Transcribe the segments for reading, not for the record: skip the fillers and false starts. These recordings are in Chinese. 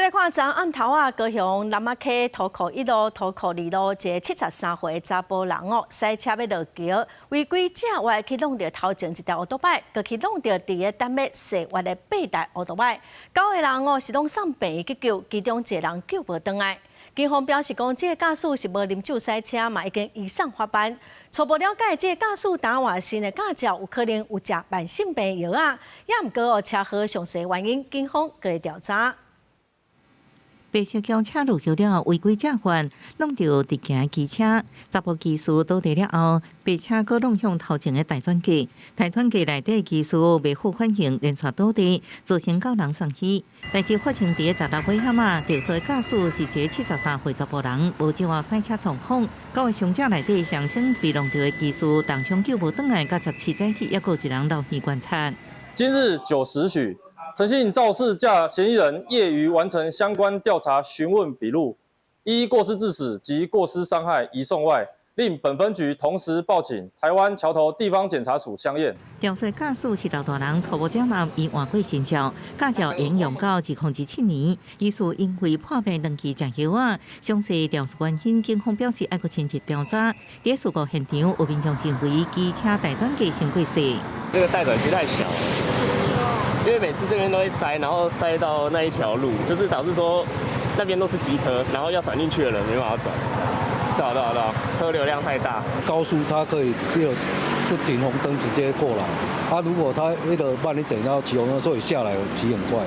再来看昨暗头啊，高雄南仔溪土库1路、土库2路，一个73岁查甫人哦，赛车要落桥，违规正外去弄到头前一条乌托摆，佮去弄到伫个单尾西外的8台乌托摆，9个人哦是拢送病院去救，其中1个人救无倒来。警方表示讲，这个驾驶是无啉酒赛车，嘛已经移送法办。初步了解，这个驾驶打外新的驾照有可能有食慢性病药啊，也毋过哦车祸详细原因，警方搁会调查。白色轿车入桥了，违规驾犯弄到直行机车，查甫技师倒地了后，白车搁弄向头前的大转架，大转架内底技师未负反应，连续倒地，造成9人丧死。代志发生伫16尾险啊，肇事驾驶是一个73岁查甫人，无照后赛车闯祸。9个伤者内底，上升被弄到的技师当场救无倒来，甲17载起，还有1人留院观察。今日9时许。诚信肇事驾嫌疑人业余完成相关调查询问笔录，依过失致死及过失伤害移送外，令本分局同时报请台湾桥头地方检察署相验。肇事驾驶是老大人，初步检验已换过新照，驾照沿用到2007年。疑似因为破病长期食药啊，详细肇事原因，警方表示要搁深入调查。在事故现场，有民众认为机车大转架先过细，这个带转区太小了。因为每次这边都会塞，然后塞到那一条路，就是导致说那边都是机车，然后要转进去的人没办法转。对，车流量太大。高速它可以不停红灯直接过来，如果它慢一点，然后骑红灯所以下来骑很快。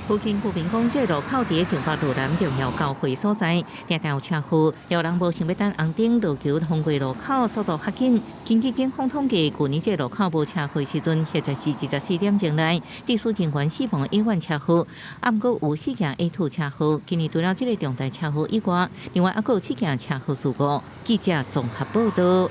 附近居民讲，这路口伫个上北路南重要交汇所在，常常有车祸，有人无想要等红灯路桥通过路口，速度较紧。根据警方统计，去年这路口无车祸时阵，现在是24点钟内，地属人员死亡意外车祸，啊，毋过有4件 A2 车祸。今年除了这个重大车祸以外，另外还有7件车祸事故。记者综合报道。